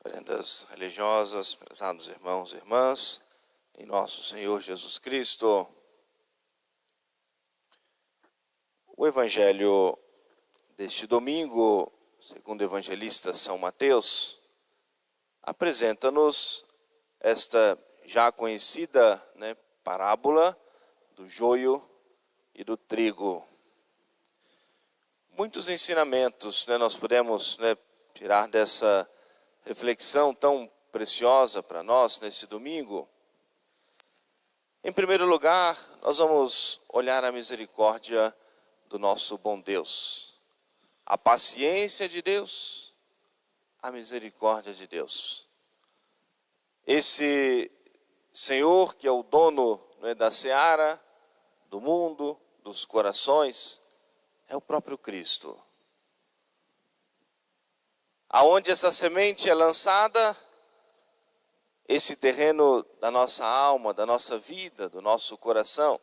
Prendas religiosas, prezados irmãos e irmãs, em nosso Senhor Jesus Cristo. O Evangelho deste domingo, segundo o evangelista São Mateus, apresenta-nos esta já conhecida parábola do joio e do trigo. Muitos ensinamentos nós podemos tirar dessa reflexão tão preciosa para nós nesse domingo. Em primeiro lugar, nós vamos olhar a misericórdia do nosso bom Deus, a paciência de Deus, a misericórdia de Deus. Esse Senhor que é o dono da seara, do mundo, dos corações, é o próprio Cristo. Aonde essa semente é lançada, esse terreno da nossa alma, da nossa vida, do nosso coração.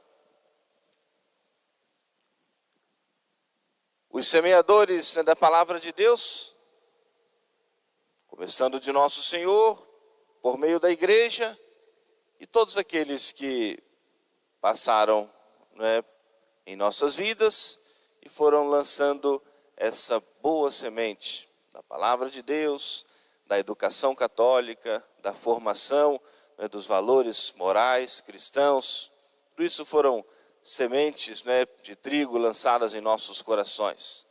Os semeadores da palavra de Deus, começando de nosso Senhor, por meio da igreja, e todos aqueles que passaram em nossas vidas e foram lançando essa boa semente da palavra de Deus, da educação católica, da formação dos valores morais cristãos. Tudo isso foram sementes de trigo lançadas em nossos corações.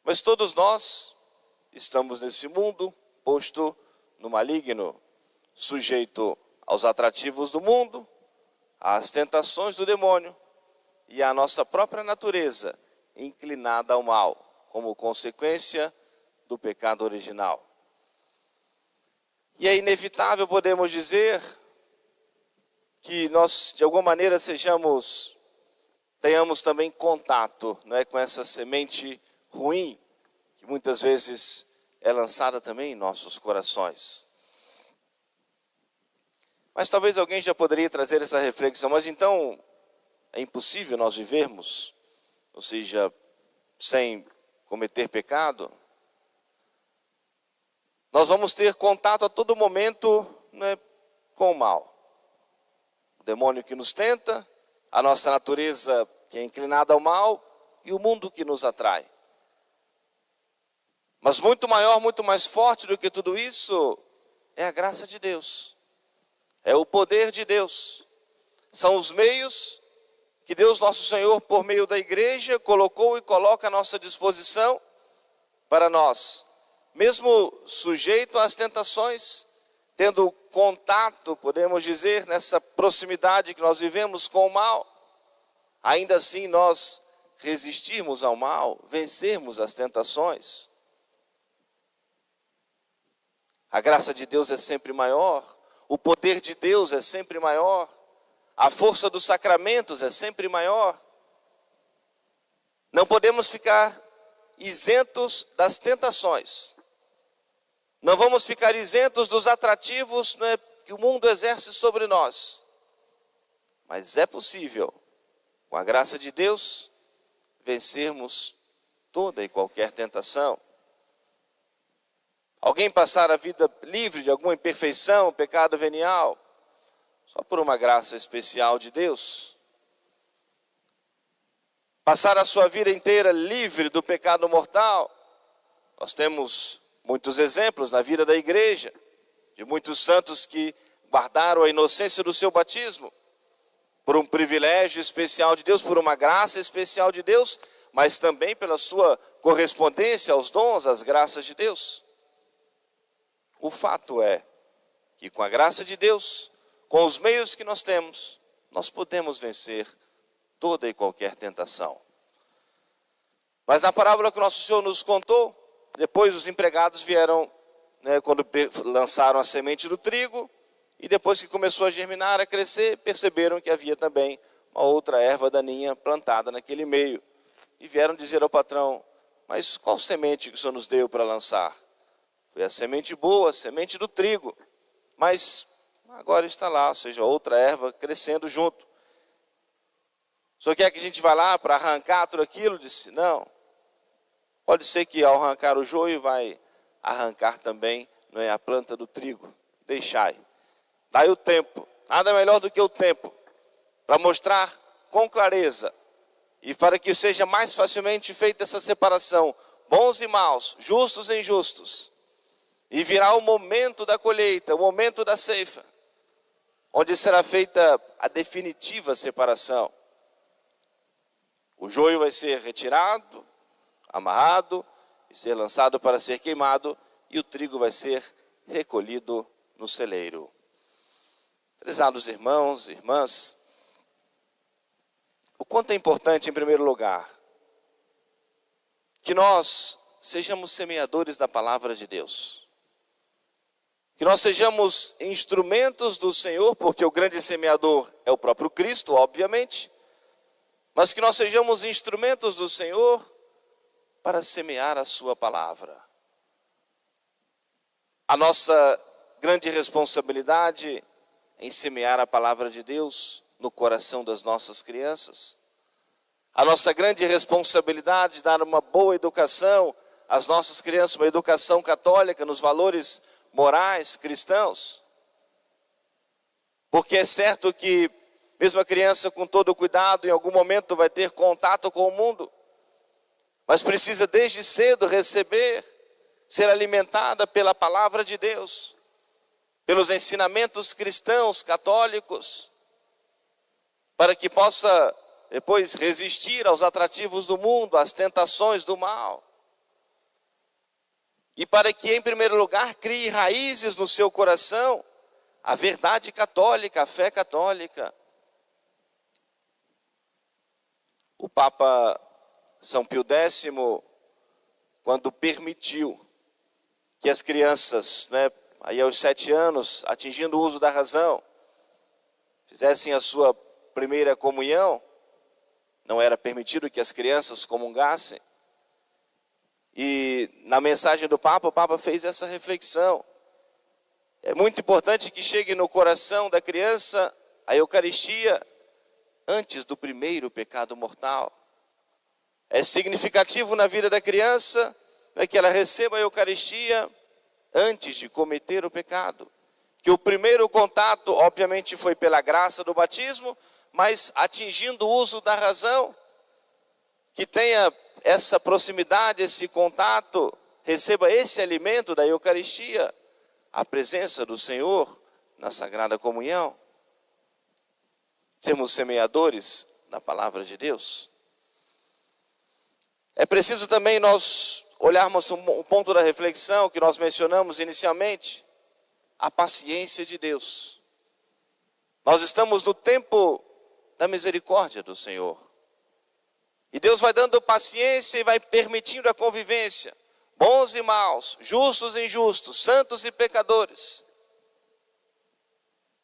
Mas todos nós estamos nesse mundo posto no maligno, sujeito aos atrativos do mundo, às tentações do demônio e à nossa própria natureza inclinada ao mal, como consequência do pecado original. E é inevitável, podemos dizer, que nós, de alguma maneira, tenhamos também contato com essa semente ruim, que muitas vezes é lançada também em nossos corações. Mas talvez alguém já poderia trazer essa reflexão, mas então é impossível nós vivermos, ou seja, sem cometer pecado? Nós vamos ter contato a todo momento com o mal. O demônio que nos tenta, a nossa natureza que é inclinada ao mal e o mundo que nos atrai. Mas muito maior, muito mais forte do que tudo isso é a graça de Deus. É o poder de Deus. São os meios que Deus nosso Senhor, por meio da igreja, colocou e coloca à nossa disposição para nós, mesmo sujeito às tentações, tendo contato, podemos dizer, nessa proximidade que nós vivemos com o mal, ainda assim nós resistirmos ao mal, vencermos as tentações. A graça de Deus é sempre maior, o poder de Deus é sempre maior, a força dos sacramentos é sempre maior. Não podemos ficar isentos das tentações. Não vamos ficar isentos dos atrativos que o mundo exerce sobre nós. Mas é possível, com a graça de Deus, vencermos toda e qualquer tentação. Alguém passar a vida livre de alguma imperfeição, pecado venial, só por uma graça especial de Deus. Passar a sua vida inteira livre do pecado mortal. Nós temos muitos exemplos na vida da igreja, de muitos santos que guardaram a inocência do seu batismo, por um privilégio especial de Deus, por uma graça especial de Deus, mas também pela sua correspondência aos dons, às graças de Deus. O fato é que com a graça de Deus, com os meios que nós temos, nós podemos vencer toda e qualquer tentação. Mas na parábola que o nosso Senhor nos contou, depois os empregados vieram, quando lançaram a semente do trigo, e depois que começou a germinar, a crescer, perceberam que havia também uma outra erva daninha plantada naquele meio. E vieram dizer ao patrão: mas qual semente que o Senhor nos deu para lançar? Foi a semente boa, a semente do trigo. Mas agora está lá, ou seja, outra erva crescendo junto. O senhor quer que a gente vá lá para arrancar tudo aquilo? Disse: não. Pode ser que ao arrancar o joio vai arrancar também não é, a planta do trigo. Deixai. Dai o tempo. Nada melhor do que o tempo para mostrar com clareza e para que seja mais facilmente feita essa separação, bons e maus, justos e injustos. E virá o momento da colheita, o momento da ceifa, onde será feita a definitiva separação. O joio vai ser retirado, amarrado e ser lançado para ser queimado, e o trigo vai ser recolhido no celeiro. Prezados irmãos e irmãs, o quanto é importante, em primeiro lugar, que nós sejamos semeadores da palavra de Deus. Que nós sejamos instrumentos do Senhor, porque o grande semeador é o próprio Cristo, obviamente, mas que nós sejamos instrumentos do Senhor para semear a sua palavra. A nossa grande responsabilidade em semear a palavra de Deus no coração das nossas crianças. A nossa grande responsabilidade de dar uma boa educação às nossas crianças, uma educação católica nos valores morais cristãos. Porque é certo que mesmo a criança com todo o cuidado em algum momento vai ter contato com o mundo, mas precisa desde cedo receber, ser alimentada pela palavra de Deus, pelos ensinamentos cristãos, católicos, para que possa depois resistir aos atrativos do mundo, às tentações do mal. E para que, em primeiro lugar, crie raízes no seu coração a verdade católica, a fé católica. O Papa São Pio X, quando permitiu que as crianças, aí aos 7 anos, atingindo o uso da razão, fizessem a sua primeira comunhão, não era permitido que as crianças comungassem. E na mensagem do Papa, o Papa fez essa reflexão. É muito importante que chegue no coração da criança a Eucaristia antes do primeiro pecado mortal. É significativo na vida da criança que ela receba a Eucaristia antes de cometer o pecado. Que o primeiro contato, obviamente, foi pela graça do batismo, mas atingindo o uso da razão, que tenha essa proximidade, esse contato, receba esse alimento da Eucaristia, a presença do Senhor na Sagrada Comunhão. Sermos semeadores da palavra de Deus. É preciso também nós olharmos um ponto da reflexão que nós mencionamos inicialmente, a paciência de Deus. Nós estamos no tempo da misericórdia do Senhor. E Deus vai dando paciência e vai permitindo a convivência, bons e maus, justos e injustos, santos e pecadores.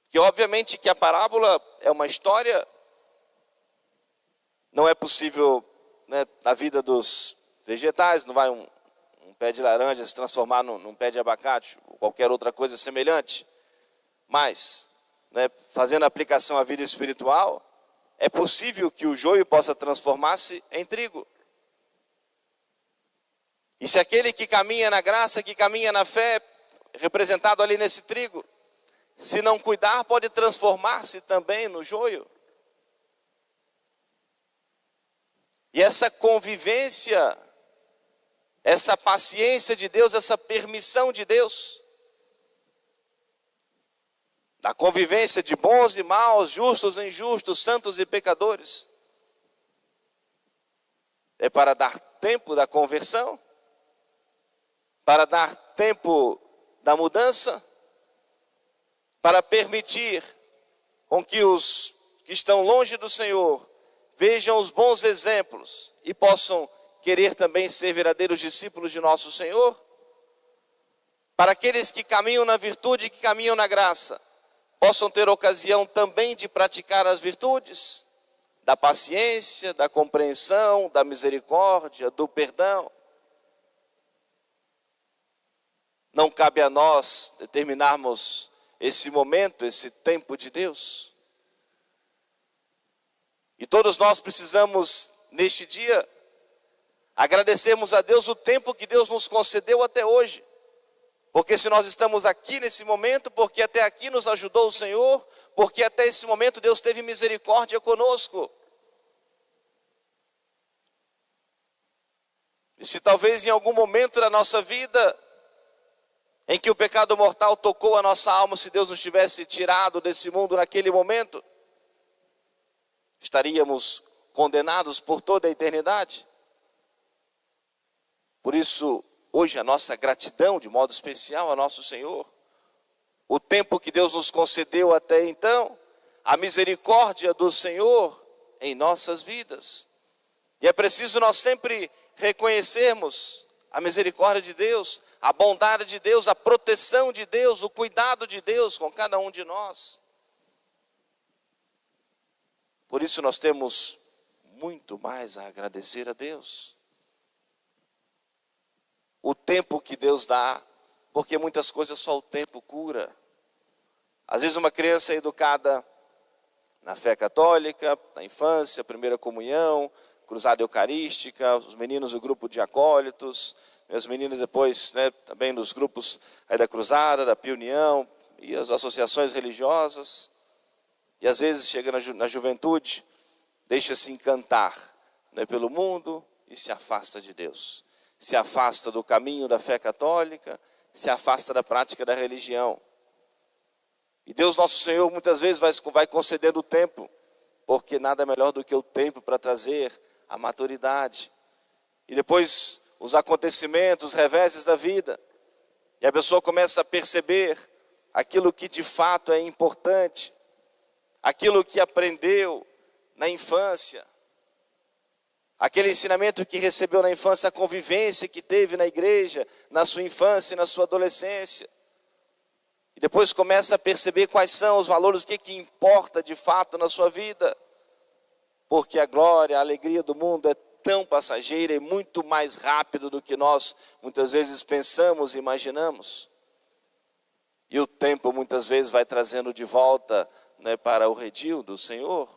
Que obviamente que a parábola é uma história, não é possível, na vida dos vegetais, não vai um pé de laranja se transformar num pé de abacate, ou qualquer outra coisa semelhante. Mas, fazendo a aplicação à vida espiritual, é possível que o joio possa transformar-se em trigo. E se aquele que caminha na graça, que caminha na fé, representado ali nesse trigo, se não cuidar, pode transformar-se também no joio. E essa convivência, essa paciência de Deus, essa permissão de Deus, da convivência de bons e maus, justos e injustos, santos e pecadores, é para dar tempo da conversão, para dar tempo da mudança, para permitir com que os que estão longe do Senhor vejam os bons exemplos e possam querer também ser verdadeiros discípulos de nosso Senhor. Para aqueles que caminham na virtude e que caminham na graça, possam ter ocasião também de praticar as virtudes da paciência, da compreensão, da misericórdia, do perdão. Não cabe a nós determinarmos esse momento, esse tempo de Deus. E todos nós precisamos, neste dia, agradecermos a Deus o tempo que Deus nos concedeu até hoje. Porque se nós estamos aqui nesse momento, porque até aqui nos ajudou o Senhor, porque até esse momento Deus teve misericórdia conosco. E se talvez em algum momento da nossa vida, em que o pecado mortal tocou a nossa alma, se Deus nos tivesse tirado desse mundo naquele momento, estaríamos condenados por toda a eternidade. Por isso, hoje a nossa gratidão de modo especial ao nosso Senhor, o tempo que Deus nos concedeu até então, a misericórdia do Senhor em nossas vidas. E é preciso nós sempre reconhecermos a misericórdia de Deus, a bondade de Deus, a proteção de Deus, o cuidado de Deus com cada um de nós. Por isso nós temos muito mais a agradecer a Deus. O tempo que Deus dá, porque muitas coisas só o tempo cura. Às vezes uma criança é educada na fé católica, na infância, primeira comunhão, cruzada eucarística, os meninos do grupo de acólitos, as meninas depois, também nos grupos aí da cruzada, da Pia União e as associações religiosas. E às vezes chega na juventude, deixa-se encantar pelo mundo e se afasta de Deus. Se afasta do caminho da fé católica, se afasta da prática da religião. E Deus nosso Senhor muitas vezes vai concedendo o tempo, porque nada melhor do que o tempo para trazer a maturidade. E depois os acontecimentos, os reveses da vida. E a pessoa começa a perceber aquilo que de fato é importante, aquilo que aprendeu na infância, aquele ensinamento que recebeu na infância, a convivência que teve na igreja, na sua infância e na sua adolescência. E depois começa a perceber quais são os valores, o que importa de fato na sua vida. Porque a glória, a alegria do mundo é tão passageira e muito mais rápido do que nós muitas vezes pensamos e imaginamos. E o tempo muitas vezes vai trazendo de volta para o redil do Senhor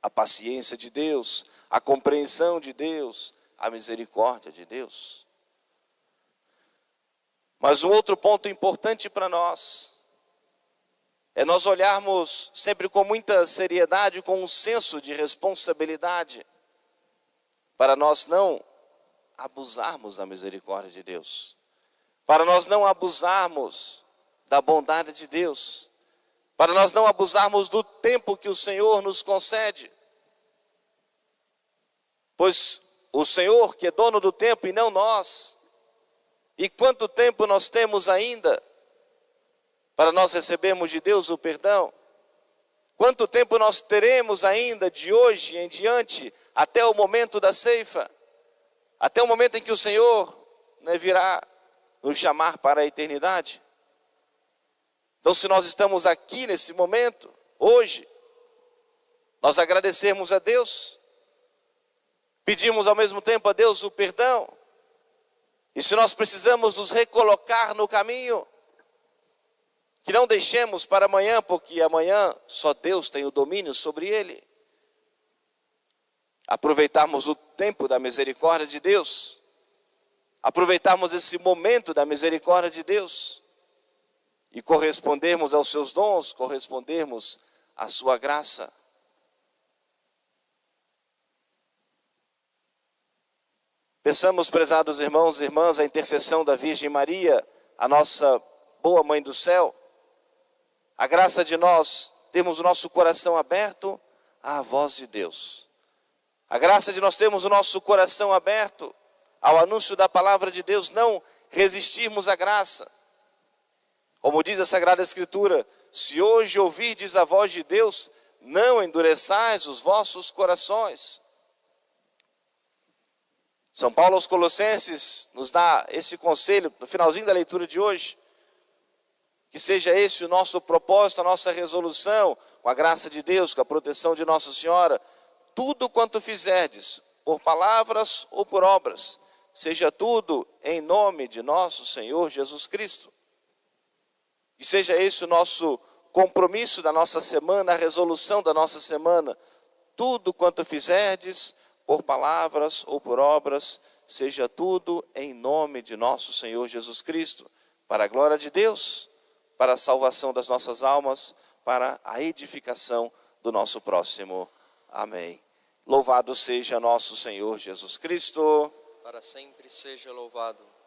a paciência de Deus, a compreensão de Deus, a misericórdia de Deus. Mas um outro ponto importante para nós é nós olharmos sempre com muita seriedade, com um senso de responsabilidade, para nós não abusarmos da misericórdia de Deus, para nós não abusarmos da bondade de Deus, para nós não abusarmos do tempo que o Senhor nos concede. Pois o Senhor, que é dono do tempo e não nós, e quanto tempo nós temos ainda para nós recebermos de Deus o perdão? Quanto tempo nós teremos ainda de hoje em diante, até o momento da ceifa? Até o momento em que o Senhor virá nos chamar para a eternidade? Então, se nós estamos aqui nesse momento, hoje, nós agradecemos a Deus, pedimos ao mesmo tempo a Deus o perdão, e se nós precisamos nos recolocar no caminho, que não deixemos para amanhã, porque amanhã só Deus tem o domínio sobre ele. Aproveitarmos o tempo da misericórdia de Deus, aproveitarmos esse momento da misericórdia de Deus, e correspondermos aos seus dons, correspondermos à sua graça. Peçamos, prezados irmãos e irmãs, a intercessão da Virgem Maria, a nossa boa Mãe do céu, a graça de nós termos o nosso coração aberto à voz de Deus, a graça de nós termos o nosso coração aberto ao anúncio da palavra de Deus, não resistirmos à graça. Como diz a Sagrada Escritura, se hoje ouvirdes a voz de Deus, não endureçais os vossos corações. São Paulo aos Colossenses nos dá esse conselho no finalzinho da leitura de hoje. Que seja esse o nosso propósito, a nossa resolução, com a graça de Deus, com a proteção de Nossa Senhora. Tudo quanto fizerdes, por palavras ou por obras, seja tudo em nome de nosso Senhor Jesus Cristo. Que seja esse o nosso compromisso da nossa semana, a resolução da nossa semana. Tudo quanto fizerdes, por palavras ou por obras, seja tudo em nome de nosso Senhor Jesus Cristo, para a glória de Deus, para a salvação das nossas almas, para a edificação do nosso próximo. Amém. Louvado seja nosso Senhor Jesus Cristo. Para sempre seja louvado.